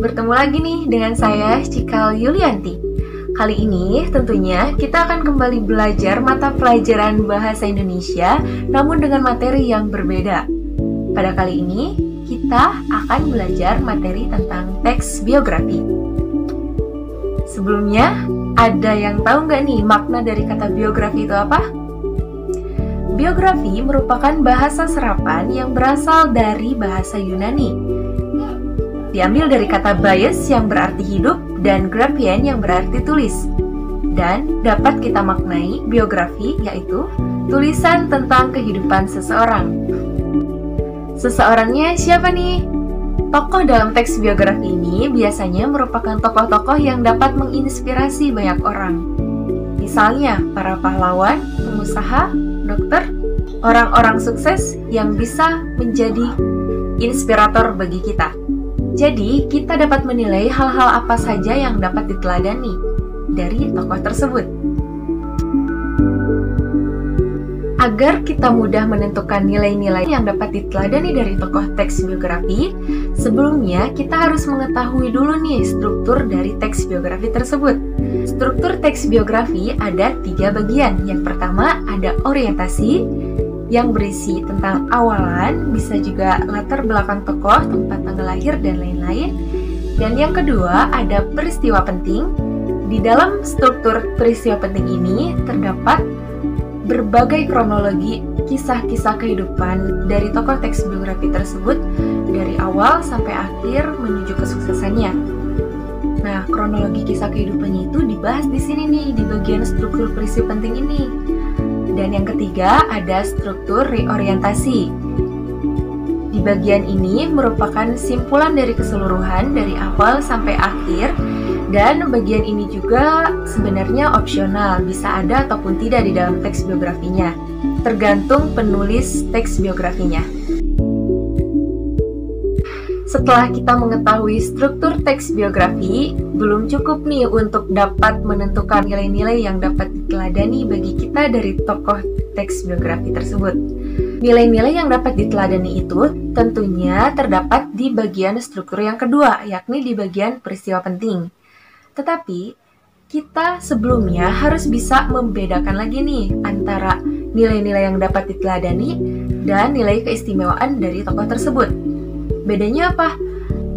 bertemu lagi nih dengan saya, Cikal Yulianti. Kali ini tentunya kita akan kembali belajar mata pelajaran Bahasa Indonesia, namun dengan materi yang berbeda. Pada kali ini, kita akan belajar materi tentang teks biografi. Sebelumnya, ada yang tahu nggak nih makna dari kata biografi itu apa? Biografi merupakan bahasa serapan yang berasal dari bahasa Yunani. Diambil dari kata bios yang berarti hidup dan graphein yang berarti tulis. Dan dapat kita maknai biografi yaitu tulisan tentang kehidupan seseorang. Seseorangnya siapa nih? Tokoh dalam teks biografi ini biasanya merupakan tokoh-tokoh yang dapat menginspirasi banyak orang. Misalnya para pahlawan, pengusaha, dokter, orang-orang sukses yang bisa menjadi inspirator bagi kita. Jadi, kita dapat menilai hal-hal apa saja yang dapat diteladani dari tokoh tersebut. Agar kita mudah menentukan nilai-nilai yang dapat diteladani dari tokoh teks biografi, sebelumnya kita harus mengetahui dulu nih struktur dari teks biografi tersebut. Struktur teks biografi ada 3 bagian. Yang pertama ada orientasi, yang berisi tentang awalan, bisa juga latar belakang tokoh, tempat tanggal lahir, dan lain-lain. Dan yang kedua ada peristiwa penting. Di dalam struktur peristiwa penting ini terdapat berbagai kronologi kisah-kisah kehidupan dari tokoh teks biografi tersebut dari awal sampai akhir menuju kesuksesannya. Nah, kronologi kisah kehidupannya itu dibahas di sini nih, di bagian struktur peristiwa penting ini. Dan yang ketiga ada struktur reorientasi. Di bagian ini merupakan simpulan dari keseluruhan dari awal sampai akhir, dan bagian ini juga sebenarnya opsional, bisa ada ataupun tidak di dalam teks biografinya, tergantung penulis teks biografinya. Setelah kita mengetahui struktur teks biografi, belum cukup nih untuk dapat menentukan nilai-nilai yang dapat diteladani bagi kita dari tokoh teks biografi tersebut. Nilai-nilai yang dapat diteladani itu tentunya terdapat di bagian struktur yang kedua, yakni di bagian peristiwa penting. Tetapi, kita sebelumnya harus bisa membedakan lagi nih antara nilai-nilai yang dapat diteladani dan nilai keistimewaan dari tokoh tersebut. Bedanya apa?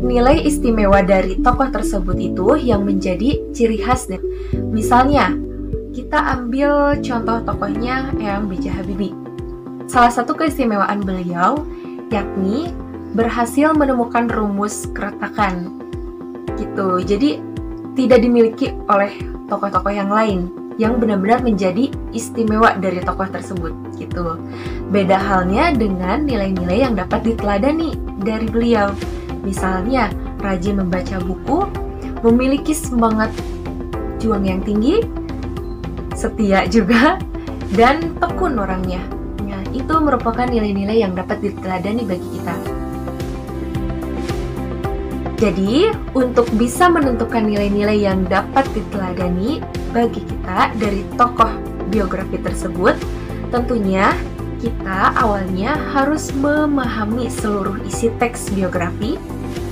Nilai istimewa dari tokoh tersebut itu yang menjadi ciri khas. Misalnya, kita ambil contoh tokohnya Eyang B.J. Habibie. Salah satu keistimewaan beliau yakni berhasil menemukan rumus keretakan. Gitu. Jadi tidak dimiliki oleh tokoh-tokoh yang lain yang benar-benar menjadi istimewa dari tokoh tersebut gitu. Beda halnya dengan nilai-nilai yang dapat diteladani dari beliau. Misalnya, rajin membaca buku, memiliki semangat juang yang tinggi, setia juga, dan tekun orangnya. Nah, itu merupakan nilai-nilai yang dapat diteladani bagi kita. Jadi, untuk bisa menentukan nilai-nilai yang dapat diteladani bagi kita dari tokoh biografi tersebut, tentunya kita awalnya harus memahami seluruh isi teks biografi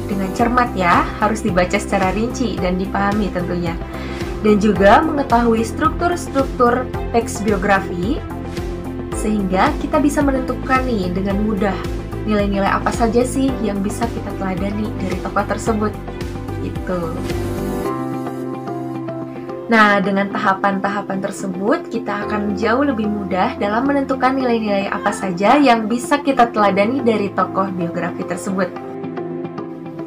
dengan cermat ya, harus dibaca secara rinci dan dipahami tentunya. Dan juga mengetahui struktur-struktur teks biografi sehingga kita bisa menentukan nih dengan mudah nilai-nilai apa saja sih yang bisa kita teladani dari tokoh tersebut gitu. Nah, dengan tahapan-tahapan tersebut kita akan jauh lebih mudah dalam menentukan nilai-nilai apa saja yang bisa kita teladani dari tokoh biografi tersebut.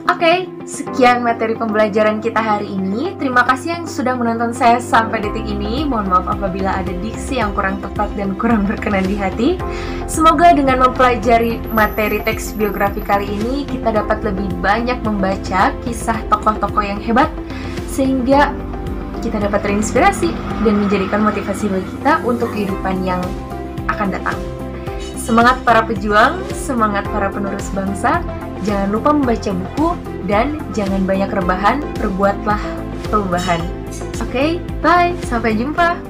Oke, sekian materi pembelajaran kita hari ini. Terima kasih yang sudah menonton saya sampai detik ini. Mohon maaf apabila ada diksi yang kurang tepat dan kurang berkenan di hati. Semoga dengan mempelajari materi teks biografi kali ini, kita dapat lebih banyak membaca kisah tokoh-tokoh yang hebat, sehingga kita dapat terinspirasi dan menjadikan motivasi bagi kita untuk kehidupan yang akan datang. Semangat para pejuang, semangat para penerus bangsa. Jangan lupa membaca buku dan jangan banyak rebahan, perbuatlah perubahan. Oke, bye, sampai jumpa.